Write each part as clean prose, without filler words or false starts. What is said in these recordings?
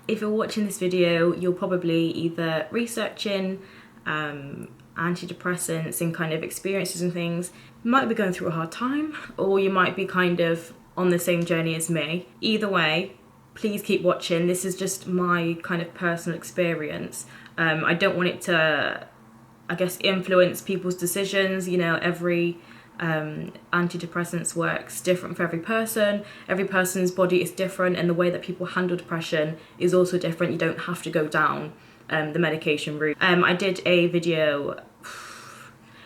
if you're watching this video, you're probably either researching antidepressants and kind of experiences and things. You might be going through a hard time, or you might be kind of on the same journey as me. Either way, please keep watching. This is just my kind of personal experience. I don't want it to, I guess, influence people's decisions. You know, every antidepressants works different for every person. Every person's body is different, and the way that people handle depression is also different. You don't have to go down the medication route. I did a video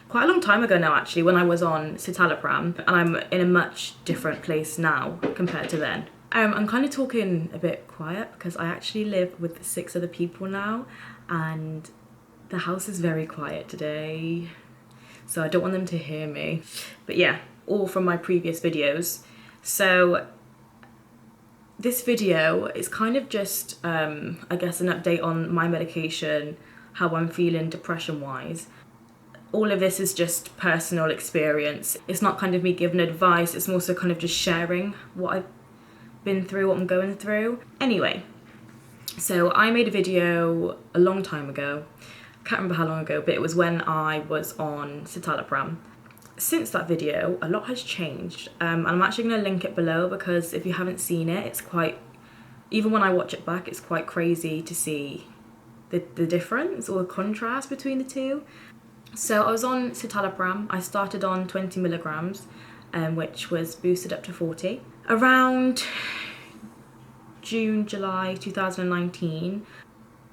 quite a long time ago now, actually, when I was on Citalopram, and I'm in a much different place now compared to then. I'm kind of talking a bit quiet because I actually live with 6 other people now, and the house is very quiet today, so I don't want them to hear me. But yeah, all from my previous videos. So this video is kind of just, I guess, an update on my medication, how I'm feeling depression-wise. All of this is just personal experience. It's not kind of me giving advice, it's more so kind of just sharing what I've been through, what I'm going through. Anyway, so I made a video a long time ago. I can't remember how long ago, but it was when I was on Citalopram. Since that video, a lot has changed. And I'm actually going to link it below, because if you haven't seen it, it's quite, even when I watch it back, it's quite crazy to see the difference or the contrast between the two. So I was on Citalopram. I started on 20 milligrams, which was boosted up to 40. Around June, July 2019,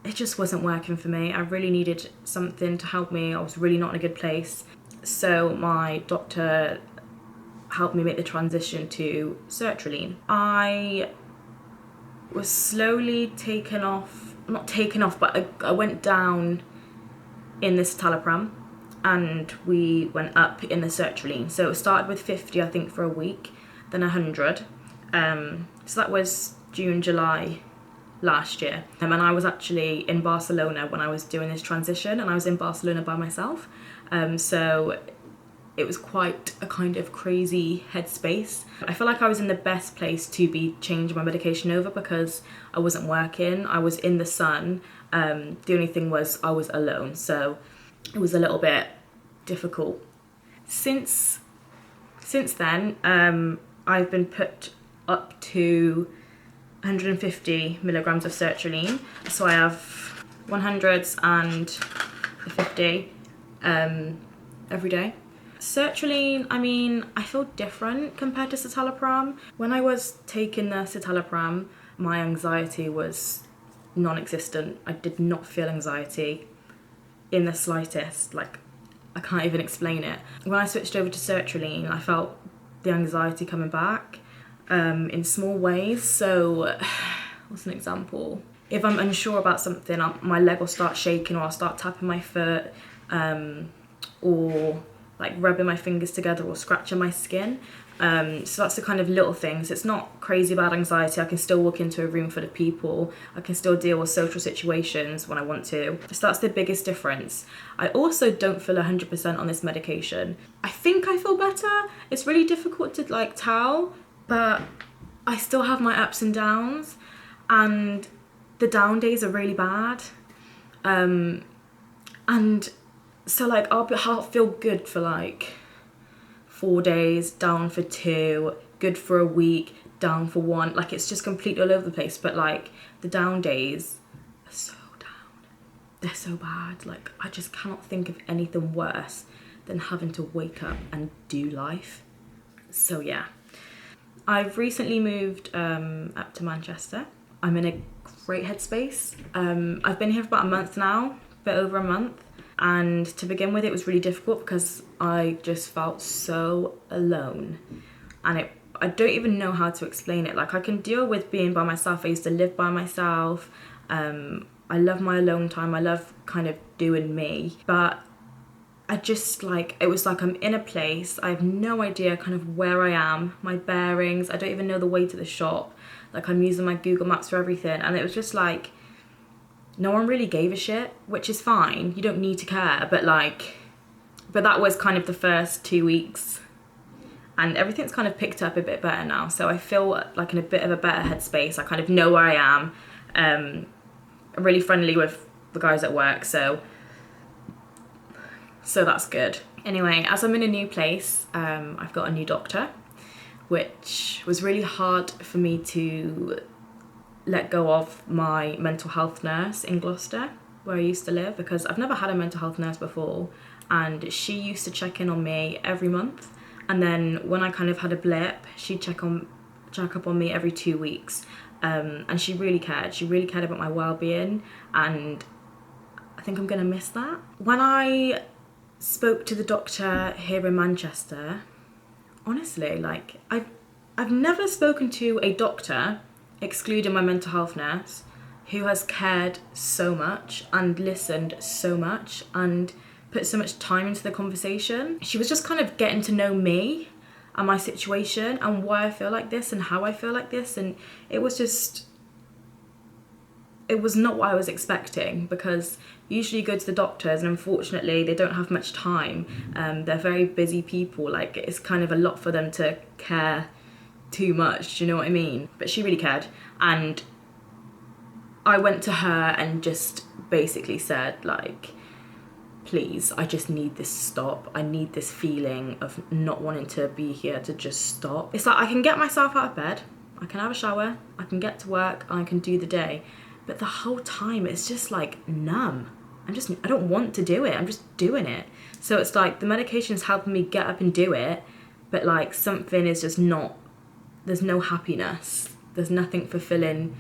it just wasn't working for me. I really needed something to help me. I was really not in a good place. So my doctor helped me make the transition to Sertraline. I was slowly taken off, not taken off, but I went down in the Citalopram, and we went up in the Sertraline. So it started with 50, I think, for a week, then 100. So that was June, July last year. And I was actually in Barcelona when I was doing this transition, and I was in Barcelona by myself. So it was quite a kind of crazy headspace. I feel like I was in the best place to be changing my medication over, because I wasn't working, I was in the sun. The only thing was I was alone, so it was a little bit difficult. Since then, I've been put up to 150 milligrams of sertraline. So I have 100s and 50 every day. Sertraline, I mean, I feel different compared to citalopram. When I was taking the citalopram, my anxiety was non-existent. I did not feel anxiety in the slightest. Like, I can't even explain it. When I switched over to sertraline, I felt the anxiety coming back in small ways. So what's an example? If I'm unsure about something, my leg will start shaking, or I'll start tapping my foot, or like rubbing my fingers together, or scratching my skin. So that's the kind of little things. It's not crazy bad anxiety. I can still walk into a room full of people. I can still deal with social situations when I want to. So that's the biggest difference. I also don't feel 100% on this medication. I think I feel better. It's really difficult to like tell, but I still have my ups and downs, and the down days are really bad. And so like I'll feel good for like 4 days, down for 2, good for a week, down for 1. Like, it's just completely all over the place. But like the down days are so down. They're so bad. Like, I just cannot think of anything worse than having to wake up and do life. So yeah. I've recently moved up to Manchester. I'm in a great headspace. I've been here for about a month now, a bit over a month. And to begin with, it was really difficult because I just felt so alone. And I don't even know how to explain it. Like, I can deal with being by myself. I used to live by myself. I love my alone time. I love kind of doing me. But I just like, it was like I'm in a place. I have no idea kind of where I am, my bearings. I don't even know the way to the shop. Like, I'm using my Google Maps for everything. And it was just like, no one really gave a shit, which is fine. You don't need to care, but that was kind of the first 2 weeks, and everything's kind of picked up a bit better now. So I feel like in a bit of a better headspace. I kind of know where I am. I'm really friendly with the guys at work, so that's good. Anyway, as I'm in a new place, I've got a new doctor, which was really hard for me to let go of my mental health nurse in Gloucester, where I used to live, because I've never had a mental health nurse before, and she used to check in on me every month, and then when I kind of had a blip, she'd check up on me every 2 weeks, and she really cared about my well-being, and I think I'm gonna miss that. When I spoke to the doctor here in Manchester, honestly, like, I've never spoken to a doctor, excluding my mental health nurse, who has cared so much and listened so much and put so much time into the conversation. She was just kind of getting to know me and my situation and why I feel like this and how I feel like this, and it was not what I was expecting, because usually you go to the doctors and unfortunately they don't have much time. They're very busy people, like it's kind of a lot for them to care too much, do you know what I mean? But she really cared, and I went to her and just basically said, like, please, I just need this to stop. I need this feeling of not wanting to be here to just stop. It's like I can get myself out of bed, I can have a shower, I can get to work, and I can do the day, but the whole time it's just like numb. I don't want to do it, I'm just doing it. So it's like the medication's helping me get up and do it, but like something is just not, there's no happiness, there's nothing fulfilling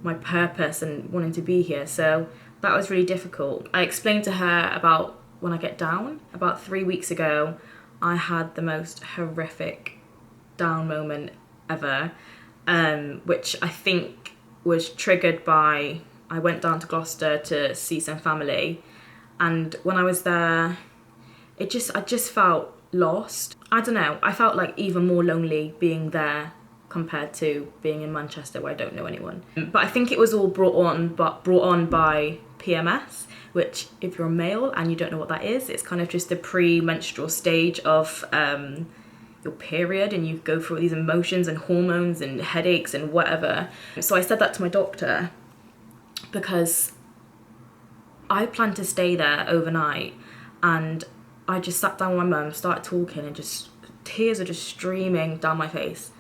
my purpose and wanting to be here. So that was really difficult. I explained to her about when I get down. About 3 weeks ago, I had the most horrific down moment ever, which I think was triggered by, I went down to Gloucester to see some family, and when I was there, I just felt lost. I don't know, I felt like even more lonely being there compared to being in Manchester where I don't know anyone. But I think it was all brought on by PMS, which if you're a male and you don't know what that is, it's kind of just the pre-menstrual stage of your period, and you go through these emotions and hormones and headaches and whatever. So I said that to my doctor because I planned to stay there overnight, and I just sat down with my mum, started talking, and just tears are just streaming down my face.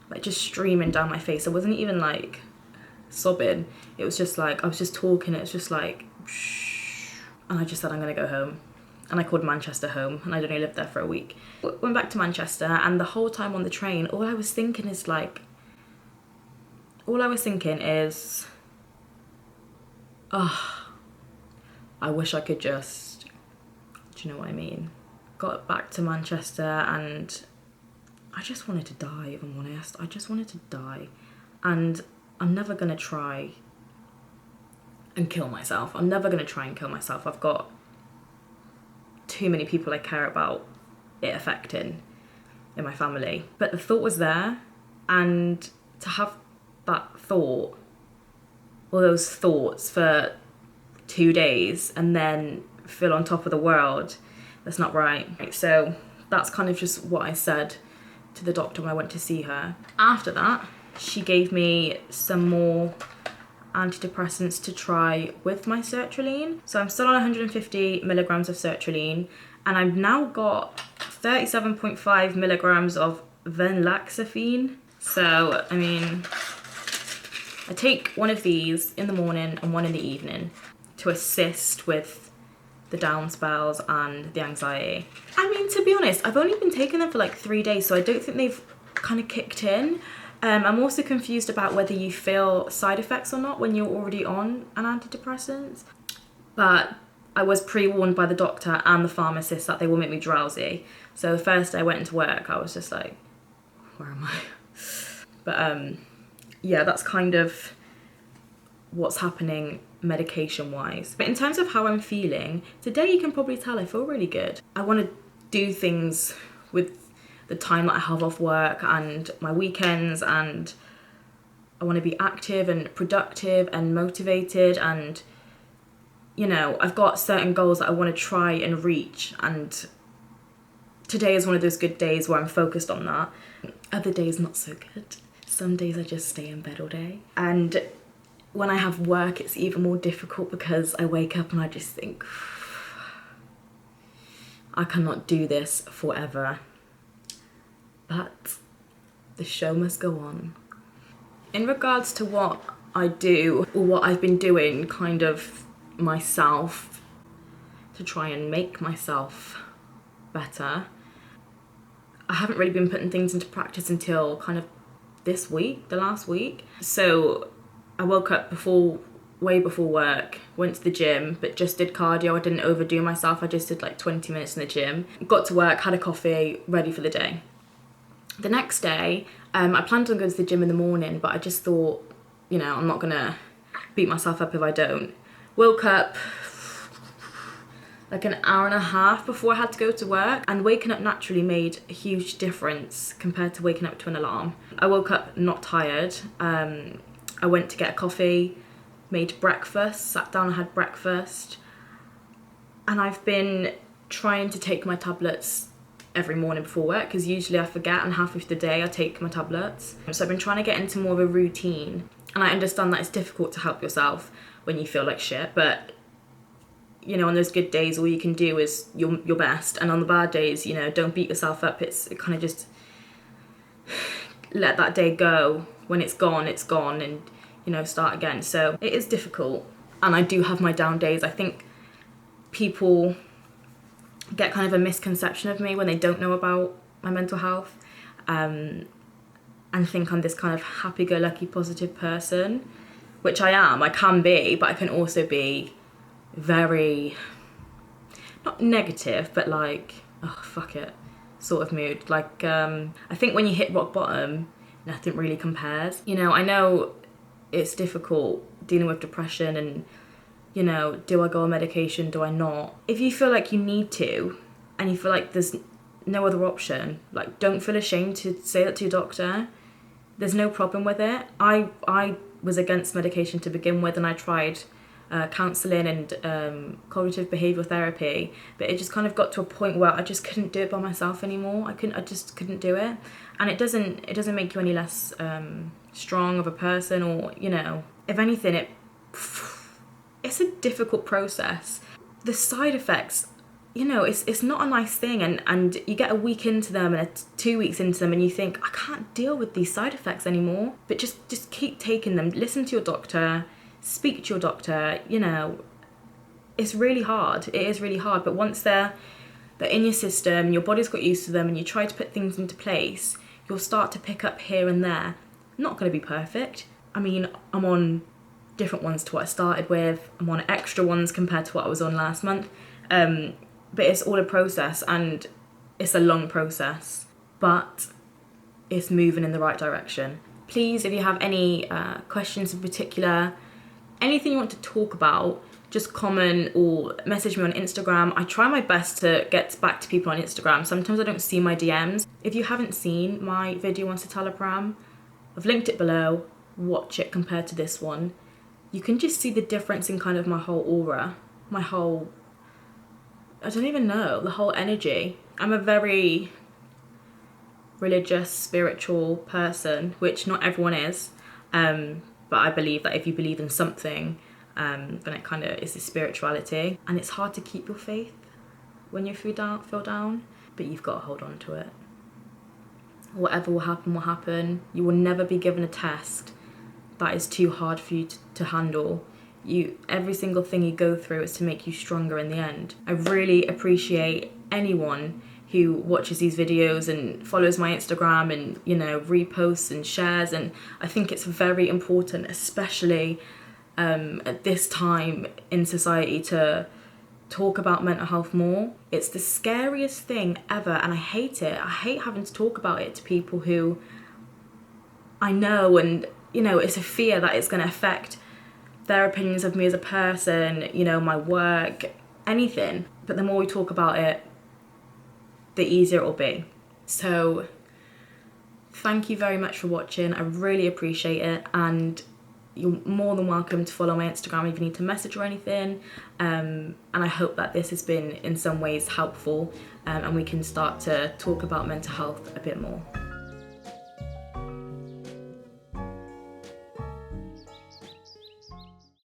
Like just streaming down my face. I wasn't even like sobbing. It was just like, I was just talking, it was just like, shh. And I just said, I'm gonna go home. And I called Manchester home, and I'd only lived there for a week. Went back to Manchester, and the whole time on the train, all I was thinking is, oh, I wish I could just, do you know what I mean? Got back to Manchester and I just wanted to die, if I'm honest. I just wanted to die. And I'm never going to try and kill myself. I'm never going to try and kill myself. I've got too many people I care about it affecting in my family. But the thought was there, and to have that thought, all those thoughts for 2 days and then feel on top of the world, that's not right. So that's kind of just what I said to the doctor when I went to see her. After that, she gave me some more antidepressants to try with my sertraline. So I'm still on 150 milligrams of sertraline, and I've now got 37.5 milligrams of venlafaxine. So, I mean, I take one of these in the morning and one in the evening to assist with the down spells and the anxiety. I mean, to be honest, I've only been taking them for like 3 days, so I don't think they've kind of kicked in. I'm also confused about whether you feel side effects or not when you're already on an antidepressant. But I was pre-warned by the doctor and the pharmacist that they will make me drowsy. So the first day I went into work, I was just like, where am I? But yeah, that's kind of what's happening medication-wise. But in terms of how I'm feeling, today you can probably tell I feel really good. I want to do things with the time that I have off work and my weekends, and I want to be active and productive and motivated, and you know, I've got certain goals that I want to try and reach, and today is one of those good days where I'm focused on that. Other days not so good. Some days I just stay in bed all day. And when I have work, it's even more difficult because I wake up and I just think, I cannot do this forever. But the show must go on. In regards to what I do, or what I've been doing kind of myself to try and make myself better, I haven't really been putting things into practice until kind of this week, the last week. So I woke up way before work, went to the gym, but just did cardio. I didn't overdo myself. I just did like 20 minutes in the gym. Got to work, had a coffee, ready for the day. The next day, I planned on going to the gym in the morning, but I just thought, you know, I'm not gonna beat myself up if I don't. Woke up like an hour and a half before I had to go to work, and waking up naturally made a huge difference compared to waking up to an alarm. I woke up not tired. I went to get a coffee, made breakfast, sat down and had breakfast, and I've been trying to take my tablets every morning before work, because usually I forget, and halfway through the day I take my tablets. So I've been trying to get into more of a routine, and I understand that it's difficult to help yourself when you feel like shit, but you know, on those good days all you can do is your best, and on the bad days, you know, don't beat yourself up. It kind of just let that day go. When it's gone, and you know, start again. So it is difficult, and I do have my down days. I think people get kind of a misconception of me when they don't know about my mental health, and think I'm this kind of happy-go-lucky positive person, which I am. I can be, but I can also be very, not negative, but like, oh fuck it sort of mood. Like I think when you hit rock bottom, nothing really compares. You know, I know it's difficult dealing with depression, and you know, do I go on medication, do I not? If you feel like you need to, and you feel like there's no other option, like, don't feel ashamed to say that to your doctor. There's no problem with it. I was against medication to begin with, and I tried counselling and cognitive behavioural therapy, but it just kind of got to a point where I just couldn't do it by myself anymore. I just couldn't do it, and it doesn't make you any less strong of a person, or you know, if anything, it's a difficult process. The side effects, you know, it's not a nice thing, and you get a week into them and 2 weeks into them, and you think, I can't deal with these side effects anymore. But just keep taking them. Listen to your doctor, speak to your doctor. You know, it's really hard. It is really hard. But once they're in your system, your body's got used to them, and you try to put things into place, you'll start to pick up here and there. Not going to be perfect. I mean, I'm on different ones to what I started with. I'm on extra ones compared to what I was on last month. But it's all a process, and it's a long process, but it's moving in the right direction. Please, if you have any questions in particular, anything you want to talk about, just comment or message me on Instagram. I try my best to get back to people on Instagram. Sometimes I don't see my DMs. If you haven't seen my video on Citalopram, I've linked it below. Watch it compared to this one. You can just see the difference in kind of my whole aura, my whole, I don't even know, the whole energy. I'm a very religious, spiritual person, which not everyone is, but I believe that if you believe in something, then it kind of is a spirituality. And it's hard to keep your faith when you feel down, but you've got to hold on to it. Whatever will happen will happen. You will never be given a test that is too hard for you to handle. Every single thing you go through is to make you stronger in the end. I really appreciate anyone who watches these videos and follows my Instagram and, you know, reposts and shares, and I think it's very important, especially at this time in society, to talk about mental health more. It's the scariest thing ever, and I hate it. I hate having to talk about it to people who I know, and you know, it's a fear that it's going to affect their opinions of me as a person, you know, my work, anything. But the more we talk about it, the easier it will be. So thank you very much for watching. I really appreciate it, and you're more than welcome to follow my Instagram if you need to message or anything. And I hope that this has been in some ways helpful, and we can start to talk about mental health a bit more.